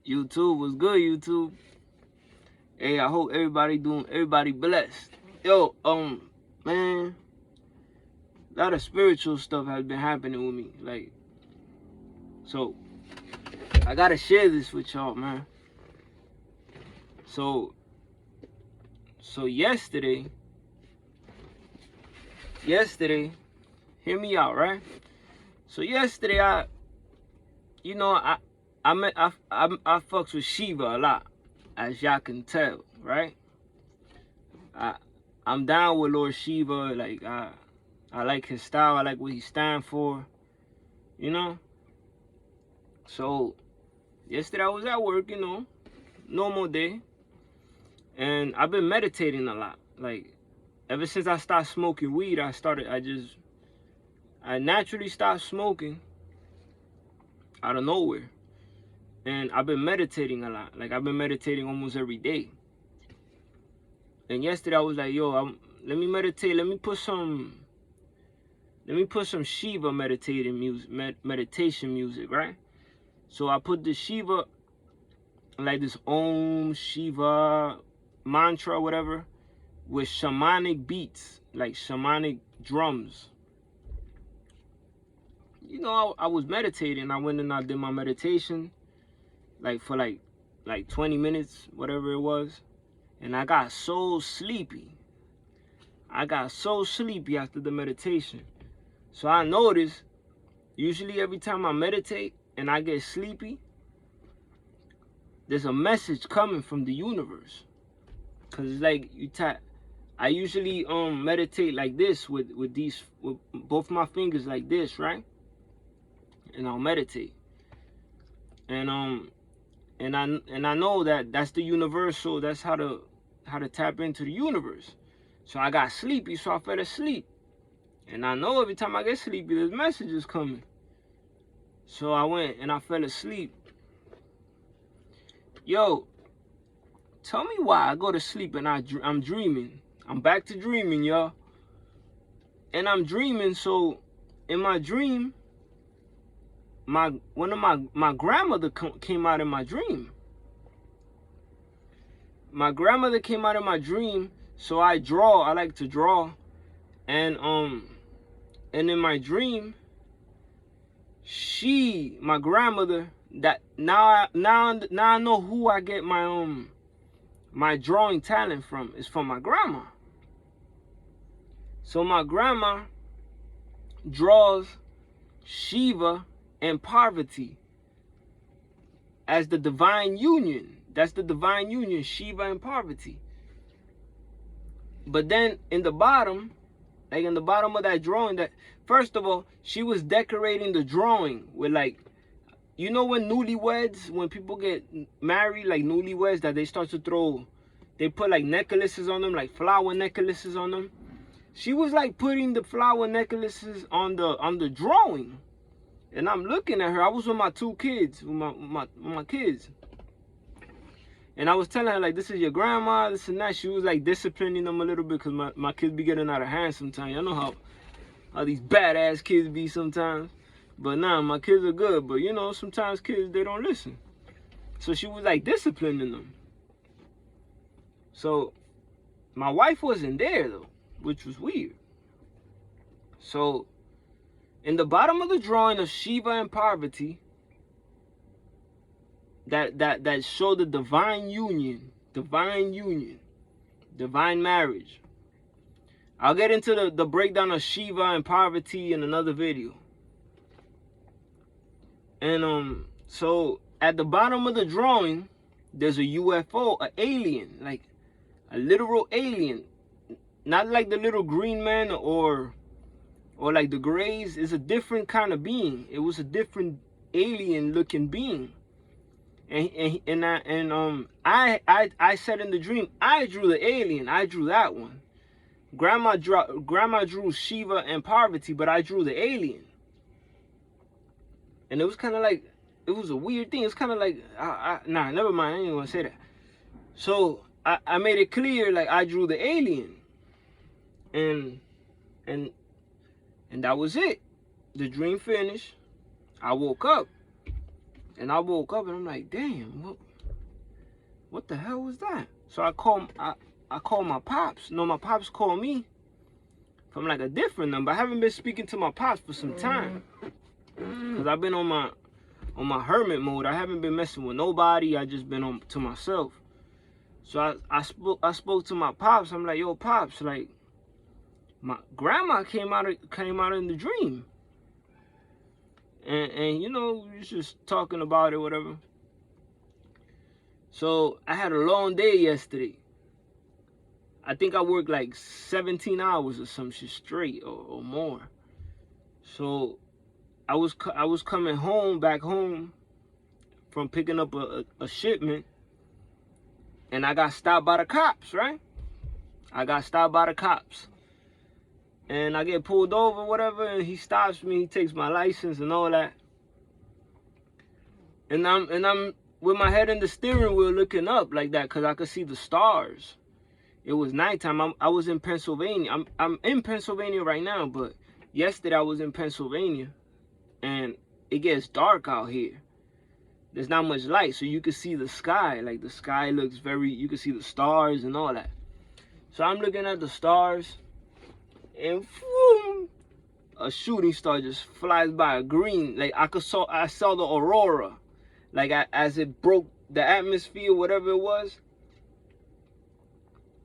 YouTube was good, YouTube. Hey, I hope everybody blessed. Yo, man, a lot of spiritual stuff has been happening with me. Like, so I gotta share this with y'all, man. So yesterday, hear me out, right? So yesterday, I fucks with Shiva a lot, as y'all can tell, right? I'm down with Lord Shiva. Like I like his style. I like what he stand for. You know. So yesterday I was at work, normal day, and I've been meditating a lot. Like ever since I started smoking weed, I naturally stopped smoking out of nowhere. And I've been meditating a lot. Like I've been meditating almost every day. And yesterday I was like, yo, let me meditate. Let me put some Shiva meditation music, right? So I put the Shiva, like this Om Shiva mantra, whatever, with shamanic beats, like shamanic drums. I was meditating. I went and I did my meditation, like for like 20 minutes, whatever it was. And I got so sleepy. After the meditation. So I noticed, usually every time I meditate and I get sleepy, there's a message coming from the universe. Cause it's like I usually meditate like this with both my fingers like this, right? And I'll meditate. And I know that that's the universal. That's how to tap into the universe. So I got sleepy, so I fell asleep. And I know every time I get sleepy, there's messages coming. So I went and I fell asleep. Yo, tell me why I go to sleep and I'm dreaming. I'm back to dreaming, y'all. And I'm dreaming, so in my dream, my grandmother came out in my dream. My grandmother came out in my dream, so I like to draw. And in my dream, my grandmother, that now I know who I get my drawing talent from. It's from my grandma. So my grandma draws Shiva and Parvati as the divine union. That's the divine union, Shiva and Parvati. But then in the bottom of that drawing, that first of all, she was decorating the drawing with when newlyweds, when people get married, like newlyweds, that they start to they put like necklaces on them, like flower necklaces on them. She was like putting the flower necklaces on the drawing. And I'm looking at her. I was with my two kids, with my kids. And I was telling her, like, this is your grandma, this and that. She was like disciplining them a little bit because my kids be getting out of hand sometimes. Y'all know how these badass kids be sometimes. But nah, my kids are good. But sometimes kids, they don't listen. So she was like disciplining them. So my wife wasn't there though, which was weird. So in the bottom of the drawing of Shiva and Parvati, that show the divine union, divine marriage. I'll get into the breakdown of Shiva and Parvati in another video. And so at the bottom of the drawing, there's a UFO, an alien, like a literal alien, not like the little green man or like the Greys. It's a different kind of being. It was a different alien looking being. And I said in the dream, I drew the alien. I drew that one. Grandma drew Shiva and Parvati, but I drew the alien. And it was kind of like, it was a weird thing. It's kind of like, nah, never mind. I ain't gonna say that. So I made it clear, like I drew the alien. And that was it. The dream finished. I woke up. And I woke up and I'm like, damn, what the hell was that? So I called my pops. No, my pops called me from like a different number. I haven't been speaking to my pops for some time, cause I've been on my hermit mode. I haven't been messing with nobody. I just been on to myself. So I spoke to my pops. I'm like, yo, pops, like my grandma came out in the dream, and you know, we was just talking about it, whatever. So I had a long day yesterday. I think I worked like 17 hours or some shit straight or more. So I was coming back home from picking up a shipment, and I got stopped by the cops, right? I got stopped by the cops. And I get pulled over, whatever, and he stops me, he takes my license and all that. And I'm with my head in the steering wheel looking up like that, cause I could see the stars. It was nighttime. I was in Pennsylvania. I'm in Pennsylvania right now, but yesterday I was in Pennsylvania, and it gets dark out here. There's not much light, so you can see the sky. Like the sky looks you can see the stars and all that. So I'm looking at the stars, and boom, a shooting star just flies by, a green. Like I saw the aurora, like as it broke the atmosphere, whatever it was.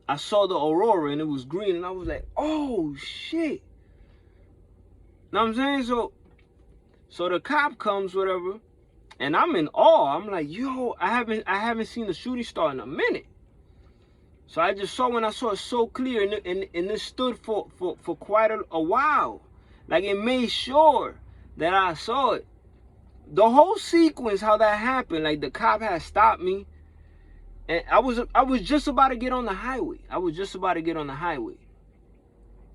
I saw the aurora and it was green, and I was like, oh shit. Know what I'm saying? So the cop comes, whatever, and I'm in awe. I'm like, yo, I haven't seen the shooting star in a minute. So I just saw, when I saw it so clear, and it stood for quite a while. Like it made sure that I saw it. The whole sequence, how that happened, like the cop had stopped me, and I was just about to get on the highway.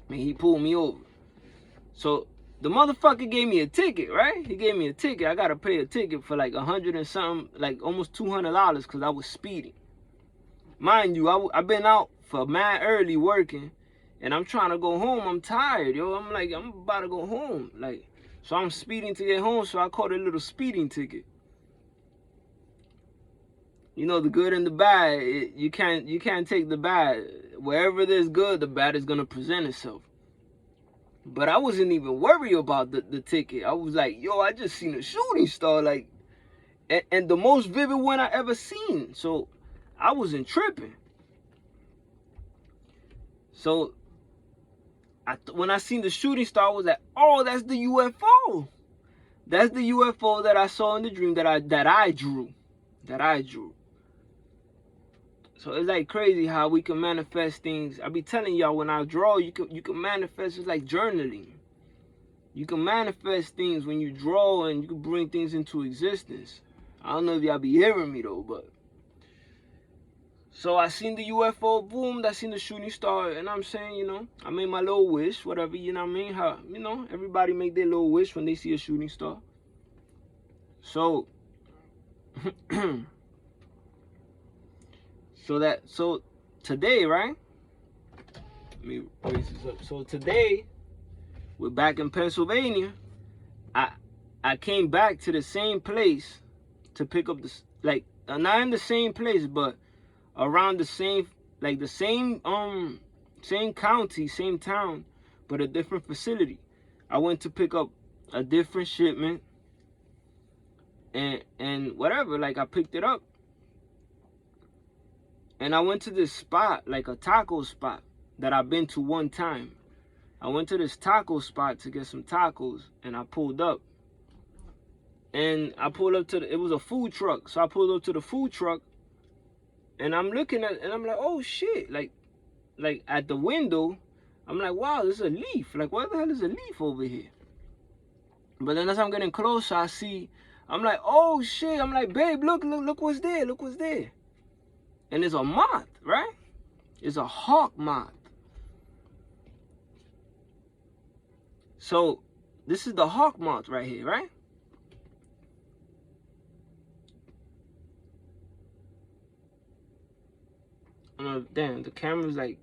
And he pulled me over. So the motherfucker gave me a ticket, right? He gave me a ticket. I gotta pay a ticket for like 100 and something, like almost $200, because I was speeding. Mind you, I've been out for mad early working, and I'm trying to go home. I'm tired, yo. I'm like, I'm about to go home. Like, so I'm speeding to get home, so I caught a little speeding ticket. You know, the good and the bad, you can't take the bad. Wherever there's good, the bad is gonna present itself. But I wasn't even worried about the ticket. I was like, yo, I just seen a shooting star, like, and the most vivid one I ever seen. So I wasn't tripping. So when I seen the shooting star, I was like, oh, that's the UFO. That's the UFO that I saw in the dream that I drew. So it's like crazy how we can manifest things. I be telling y'all, when I draw, you can manifest. It's like journaling. You can manifest things when you draw, and you can bring things into existence. I don't know if y'all be hearing me though, but so I seen the UFO, boom, I seen the shooting star, and I'm saying, you know, I made my little wish, whatever, you know what I mean? How, you know, everybody make their little wish when they see a shooting star. So so today, right? Let me raise this up. So today, we're back in Pennsylvania. I came back to the same place to pick up this, like, not in the same place, but around the same, like the same county, same town, but a different facility. I went to pick up a different shipment, and whatever, like I picked it up, and I went to this spot, like a taco spot that I've been to one time. I went to this taco spot to get some tacos, and I pulled up. And I pulled up to it was a food truck. So I pulled up to the food truck, and I'm looking at, and I'm like, oh shit, like at the window, I'm like, wow, there's a leaf. Like, what the hell is a leaf over here? But then as I'm getting closer, I see, I'm like, oh shit. I'm like, babe, look what's there. Look what's there. And it's a moth, right? It's a hawk moth. So this is the hawk moth right here, right? Damn, the camera's like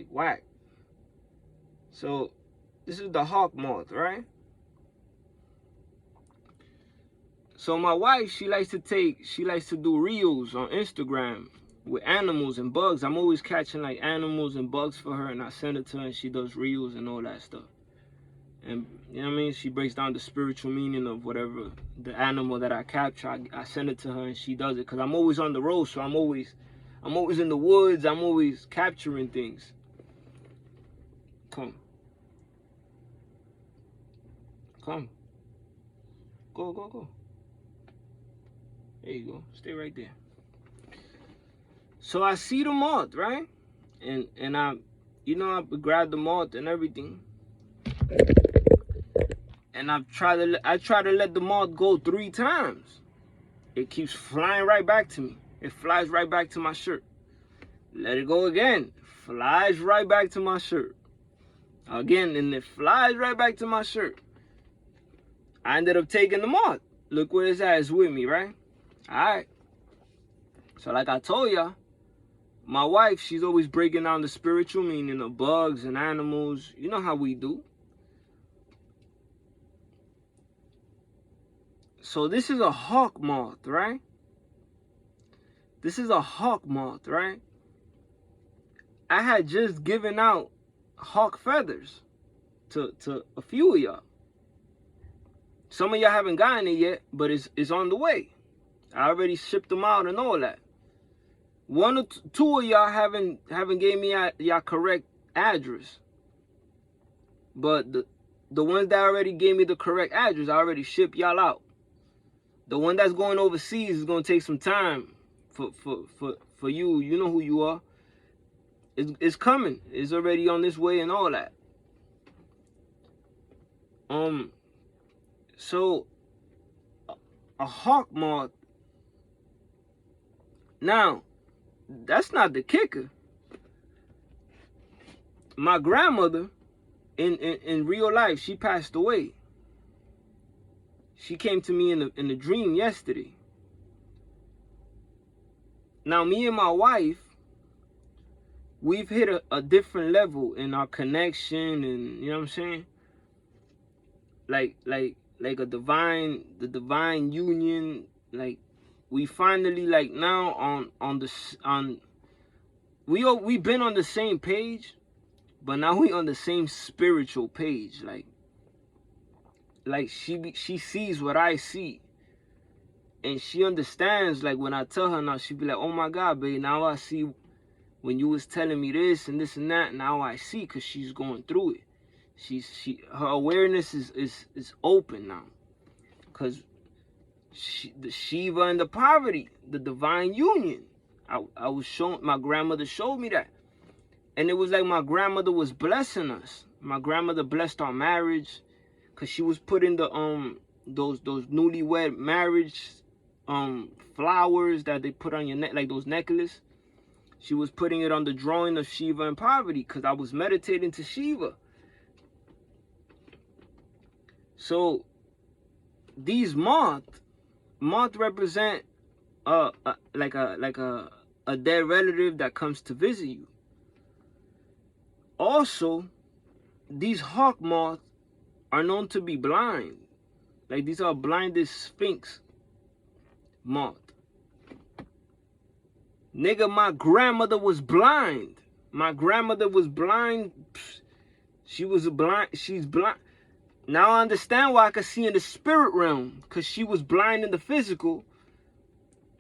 whack. So this is the hawk moth, right? So my wife, she likes to do reels on Instagram with animals and bugs. I'm always catching like animals and bugs for her, and I send it to her, and she does reels and all that stuff. And you know what I mean? She breaks down the spiritual meaning of whatever the animal that I capture. I send it to her, and she does it, because I'm always on the road, so I'm always in the woods. I'm always capturing things. Come. Go. There you go. Stay right there. So I see the moth, right? And I grab the moth and everything. And I try to let the moth go 3 times. It keeps flying right back to me. It flies right back to my shirt. Let it go again. Flies right back to my shirt. Again, and it flies right back to my shirt. I ended up taking the moth. Look where it's at. It's with me, right? Alright. So like I told y'all, my wife, she's always breaking down the spiritual meaning of bugs and animals. You know how we do. So this is a hawk moth, right? This is a hawk moth, right? I had just given out hawk feathers to a few of y'all. Some of y'all haven't gotten it yet, but it's on the way. I already shipped them out and all that. 1 or 2 of y'all haven't gave me y'all correct address. But the ones that already gave me the correct address, I already shipped y'all out. The one that's going overseas is gonna take some time for you. You know who you are. It's coming. It's already on this way and all that. So a hawk moth. Now, that's not the kicker. My grandmother, in real life, she passed away. She came to me in a dream yesterday. Now, me and my wife, we've hit a different level in our connection, and you know what I'm saying? Like the divine union. Like we finally, like, now we've been on the same page, but now we on the same spiritual page. Like she sees what I see, and she understands. Like when I tell her now, she be like, "Oh my God, babe, now I see when you was telling me this and this and that. Now I see," because she's going through it. Her awareness is open now, because the Shiva and the poverty, the divine union. I was shown, my grandmother showed me that, and it was like my grandmother was blessing us. My grandmother blessed our marriage, because she was putting the those newlywed marriage flowers that they put on your neck, like those necklaces. She was putting it on the drawing of Shiva and poverty, because I was meditating to Shiva. So these moth represent like a dead relative that comes to visit you. Also, these hawk moths are known to be blind. Like these are blinded sphinx moth. Nigga, my grandmother was blind. My grandmother was blind. She was blind. She's blind. Now I understand why I could see in the spirit realm, because she was blind in the physical.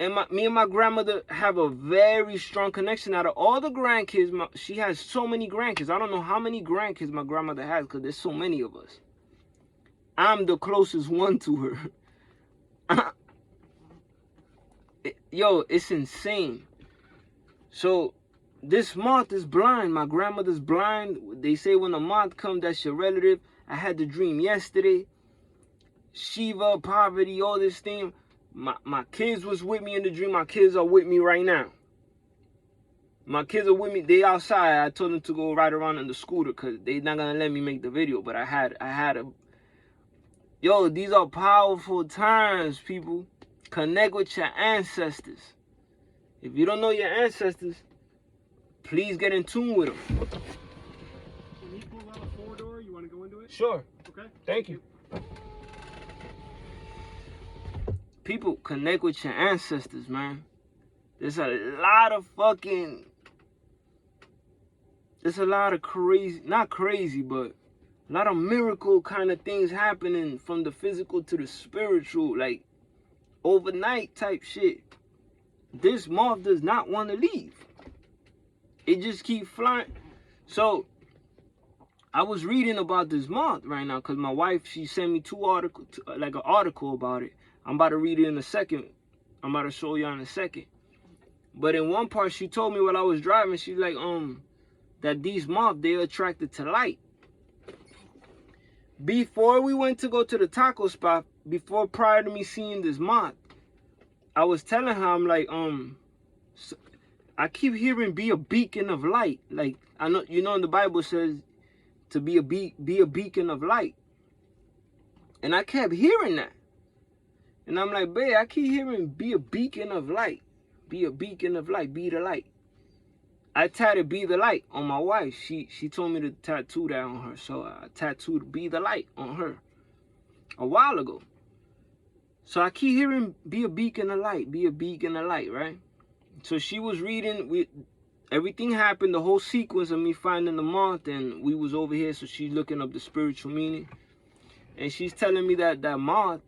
And me and my grandmother have a very strong connection. Out of all the grandkids, she has so many grandkids. I don't know how many grandkids my grandmother has, because there's so many of us. I'm the closest one to her. Yo, it's insane. So this moth is blind. My grandmother's blind. They say when a moth comes, that's your relative. I had the dream yesterday. Shiva, poverty, all this thing. My kids was with me in the dream. My kids are with me right now. My kids are with me. They outside. I told them to go ride around on the scooter, because they not gonna let me make the video. But I had a. Yo, these are powerful times, people. Connect with your ancestors. If you don't know your ancestors, please get in tune with them. Can you pull out a 4-door? You want to go into it? Sure. Okay. Thank you. people connect with your ancestors, man. There's a lot of fucking, there's a lot of crazy, not crazy, but a lot of miracle kind of things happening from the physical to the spiritual, like overnight type shit. This moth does not want to leave. It just keeps flying. So I was reading about this moth right now because my wife, she sent me two articles, like an article about it. I'm about to read it in a second. I'm about to show y'all in a second. But in one part, she told me while I was driving, she's like, that these moths, they're attracted to light. Before we went to go to the taco spot, prior to me seeing this moth, I was telling her, I'm like, I keep hearing be a beacon of light. Like, I know, you know, in the Bible says to be a beacon of light. And I kept hearing that. And I'm like, babe, I keep hearing be a beacon of light. Be a beacon of light. Be the light. I tattooed be the light on my wife. She told me to tattoo that on her. So I tattooed be the light on her a while ago. So I keep hearing be a beacon of light. Be a beacon of light, right? So she was reading. Everything happened, the whole sequence of me finding the moth, and we was over here, so she's looking up the spiritual meaning. And she's telling me that moth,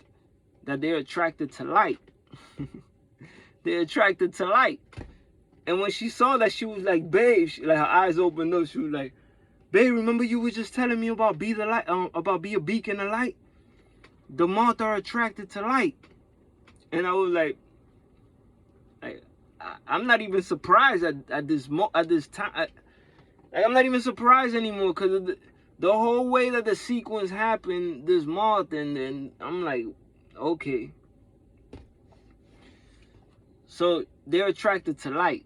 that they're attracted to light. They're attracted to light. And when she saw that, she was like, babe, like her eyes opened up. She was like, babe, remember you were just telling me about be the light, about be a beacon of light? The moth are attracted to light. And I was like I'm not even surprised at this time. I'm not even surprised anymore because of the whole way that the sequence happened, this moth, and I'm like, okay. So they're attracted to light.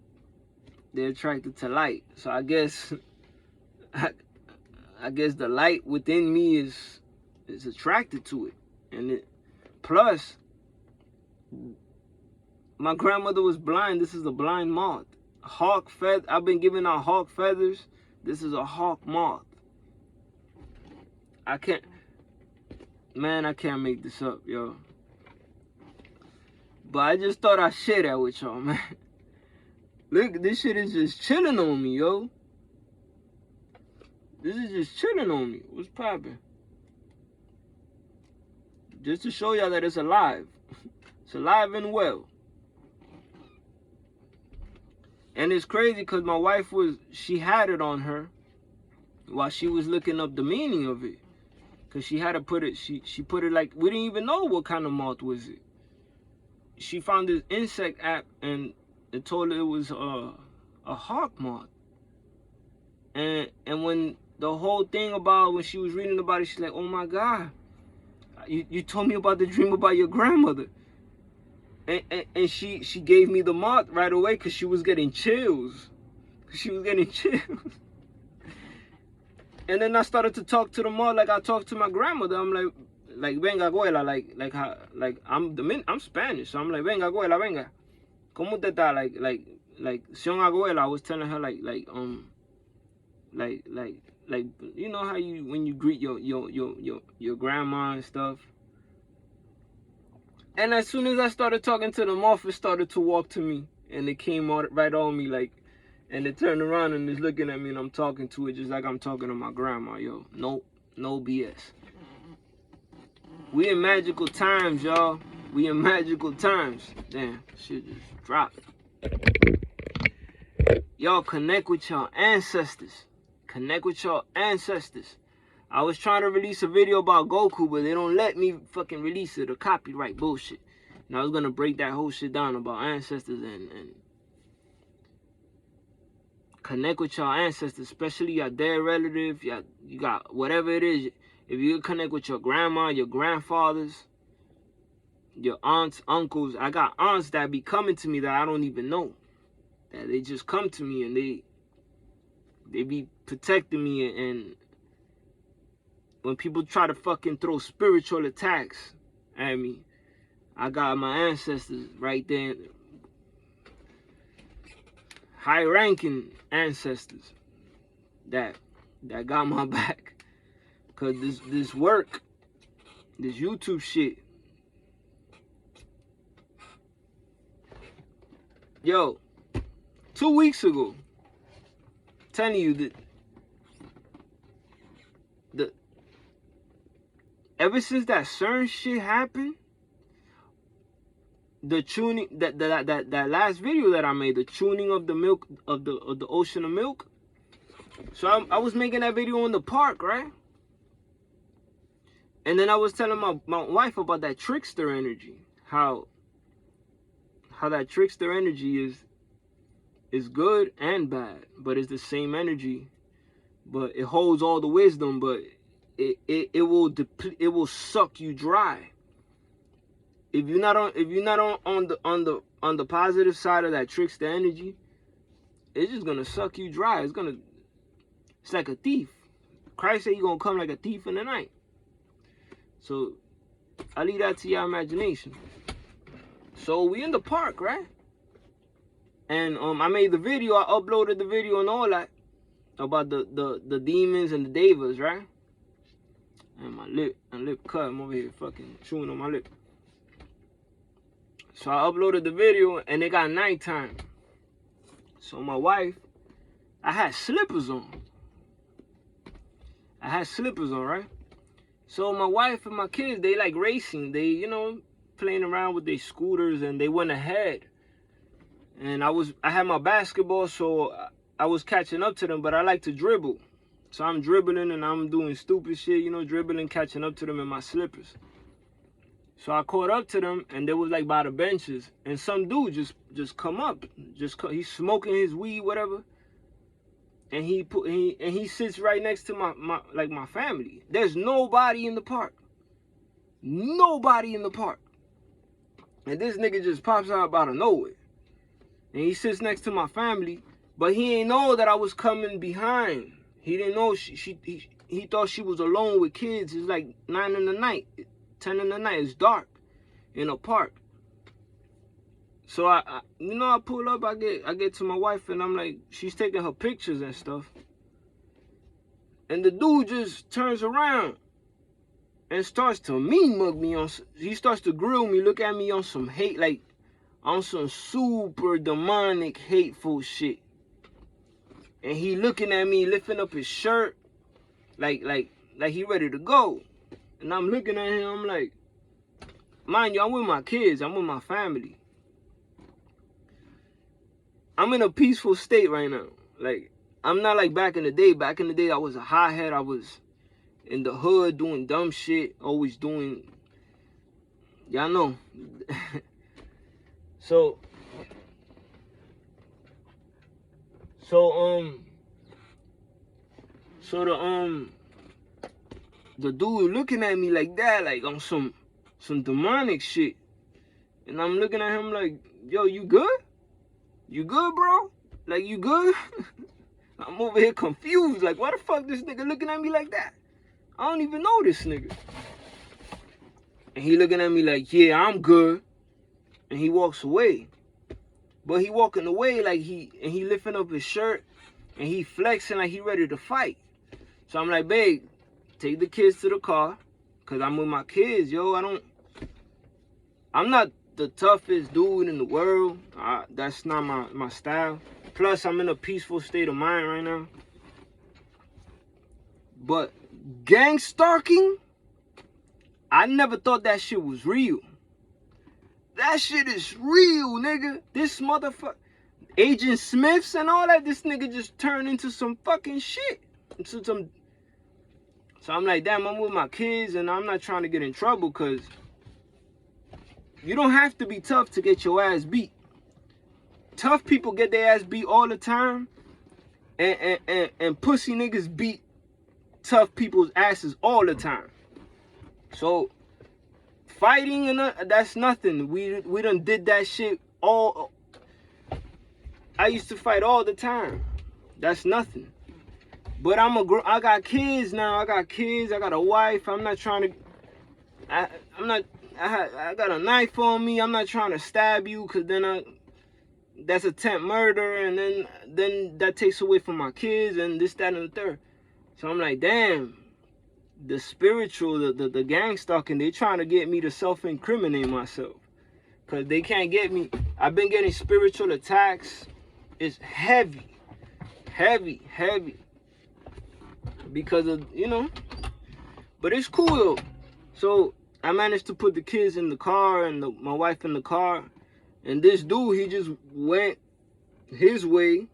They're attracted to light. So I guess I guess the light within me is attracted to it. And plus, my grandmother was blind. This is a blind moth. Hawk feather. I've been giving out hawk feathers. This is a hawk moth. I can't make this up, yo. But I just thought I'd share that with y'all, man. Look, this shit is just chilling on me, yo. This is just chilling on me. What's poppin'? Just to show y'all that it's alive. It's alive and well. And it's crazy because my wife she had it on her while she was looking up the meaning of it. Because she had to put it, she put it like, we didn't even know what kind of moth was it. She found this insect app and it told her it was a hawk moth. And when the whole thing about, when she was reading about it, she's like, oh my God, you told me about the dream about your grandmother. And she gave me the moth right away because she was getting chills. And then I started to talk to the moth like I talked to my grandmother. I'm like venga abuela, like I'm Spanish, so I'm like venga abuela, venga. ¿Cómo te está? Like Sion abuela. I was telling her like you know how you when you greet your grandma and stuff. And as soon as I started talking to the moth, it started to walk to me, and it came right on me, like, and it turned around and is looking at me, and I'm talking to it just like I'm talking to my grandma, yo. No BS. We in magical times, y'all. We in magical times. Damn, shit just dropped. Y'all connect with your ancestors. Connect with your ancestors. I was trying to release a video about Goku, but they don't let me fucking release it, or copyright bullshit. And I was gonna break that whole shit down about ancestors and connect with your ancestors, especially your dead relative. You got whatever it is. If you connect with your grandma, your grandfathers, your aunts, uncles. I got aunts that be coming to me that I don't even know. That they just come to me and they be protecting me, and when people try to fucking throw spiritual attacks at me, I got my ancestors right there. High-ranking ancestors that got my back. Cause this work, this YouTube shit, Yo, 2 weeks ago, telling you that ever since that certain shit happened, the tuning that last video that I made, the tuning of the milk of the ocean of milk. So I was making that video in the park, right? And then I was telling my wife about that trickster energy, how that trickster energy is good and bad, but it's the same energy, but it holds all the wisdom, but it will suck you dry. If you're not on the positive side of that trickster energy, it's just gonna suck you dry. It's like a thief. Christ said he's gonna come like a thief in the night. So I leave that to your imagination. So we in the park, right? And I made the video, I uploaded the video and all that about the demons and the devas, right? And my lip cut. I'm over here fucking chewing on my lip. So I uploaded the video and it got nighttime. So my wife, I had slippers on. Right? So my wife and my kids, they like racing. They, you know, playing around with their scooters, and they went ahead. And I had my basketball, so I was catching up to them, but I like to dribble. So I'm dribbling and I'm doing stupid shit, you know, dribbling, catching up to them in my slippers. So I caught up to them, and they was like by the benches, and some dude just come up, he's smoking his weed, whatever, and he sits right next to my family. There's nobody in the park, and this nigga just pops out of nowhere, and he sits next to my family, but he ain't know that I was coming behind. He didn't know he thought she was alone with kids. It's like 9 in the night. 10 in the night, it's dark in a park. So I pull up, I get to my wife, and I'm like, she's taking her pictures and stuff. And the dude just turns around and starts to mug me on, he starts to grill me, look at me on some hate, like on some super demonic, hateful shit. And he looking at me, lifting up his shirt, like he ready to go. And I'm looking at him, I'm like, mind you, I'm with my kids, I'm with my family. I'm in a peaceful state right now. Like, I'm not like back in the day. Back in the day, I was a hothead. I was in the hood doing dumb shit, always doing, y'all know. So the dude looking at me like that, like on some demonic shit. And I'm looking at him like, yo, you good? You good, bro? Like, you good? I'm over here confused. Like, why the fuck this nigga looking at me like that? I don't even know this nigga. And he looking at me like, yeah, I'm good. And he walks away. But he walking away like he lifting up his shirt and he flexing like he ready to fight. So I'm like, babe, take the kids to the car, cause I'm with my kids, yo. I'm not the toughest dude in the world. That's not my style. Plus, I'm in a peaceful state of mind right now. But gang stalking, I never thought that shit was real. That shit is real, nigga. This motherfucker, Agent Smiths and all that, this nigga just turned into some fucking shit. So I'm like, damn, I'm with my kids and I'm not trying to get in trouble, because you don't have to be tough to get your ass beat. Tough people get their ass beat all the time, and pussy niggas beat tough people's asses all the time. So fighting and that's nothing. We done did that shit all. I used to fight all the time. That's nothing. But I got kids now. I got kids. I got a wife. I'm not trying to. I got a knife on me. I'm not trying to stab you, because then that's attempt murder, and then that takes away from my kids and this, that, and the third. So I'm like, damn, the spiritual, the gang stalking, they trying to get me to self-incriminate myself, because they can't get me. I've been getting spiritual attacks. It's heavy. Because of, you know. But it's cool though. So I managed to put the kids in the car and my wife in the car. And this dude, he just went his way.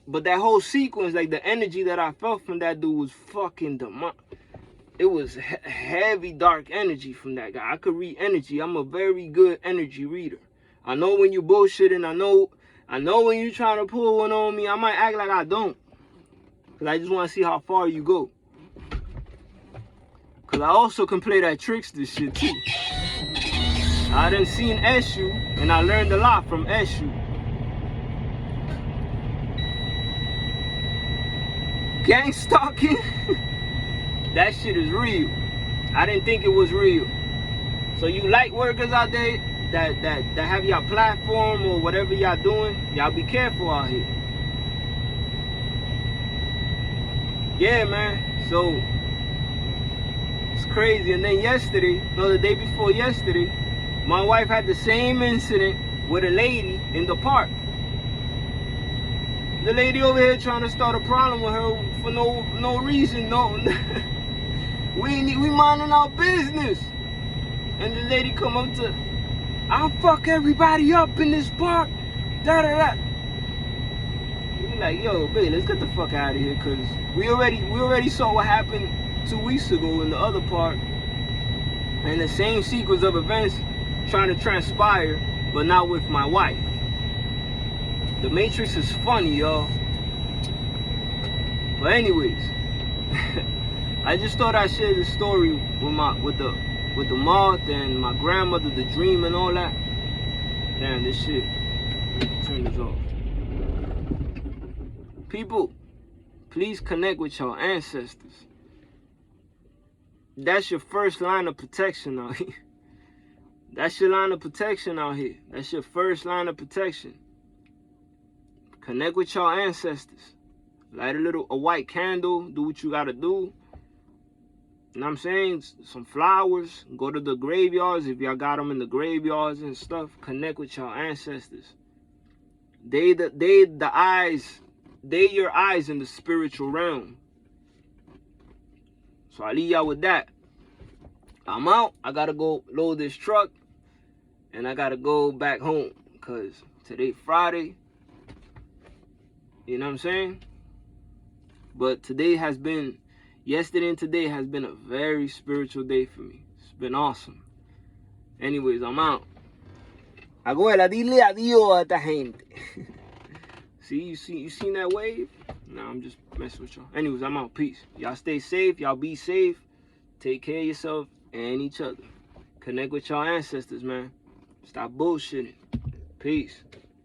But that whole sequence, like the energy that I felt from that dude was fucking demonic. It was heavy, dark energy from that guy. I could read energy. I'm a very good energy reader. I know when you bullshitting. I know when you trying to pull one on me. I might act like I don't. Because I just want to see how far you go. Because I also can play that trickster shit too. I done seen Eshu, and I learned a lot from Eshu. Gang stalking? That shit is real. I didn't think it was real. So you light workers out there that have y'all platform or whatever y'all doing, y'all be careful out here. Yeah, man. So it's crazy. And then the day before yesterday, my wife had the same incident with a lady in the park. The lady over here trying to start a problem with her for no reason. No, we minding our business. And the lady come up to, I'll fuck everybody up in this park. Da da da. We like, yo, babe, let's get the fuck out of here, cause we already saw what happened 2 weeks ago in the other park. And the same sequence of events trying to transpire, but not with my wife. The Matrix is funny, y'all. But anyways, I just thought I'd share this story with the moth and my grandmother, the dream and all that. Damn, this shit. Turn this off. People, please connect with your ancestors. That's your first line of protection out here. That's your line of protection out here. That's your first line of protection. Connect with your ancestors. Light a white candle. Do what you gotta do. You know what I'm saying? Some flowers. Go to the graveyards if y'all got them in the graveyards and stuff. Connect with your ancestors. They your eyes in the spiritual realm. So I leave y'all with that. I'm out. I gotta go load this truck. And I gotta go back home. Because today Friday. You know what I'm saying? But yesterday and today has been a very spiritual day for me. It's been awesome. Anyways, I'm out. Abuela, dile adiós a esta gente. See, you seen that wave? Nah, I'm just messing with y'all. Anyways, I'm out. Peace. Y'all stay safe. Y'all be safe. Take care of yourself and each other. Connect with y'all ancestors, man. Stop bullshitting. Peace.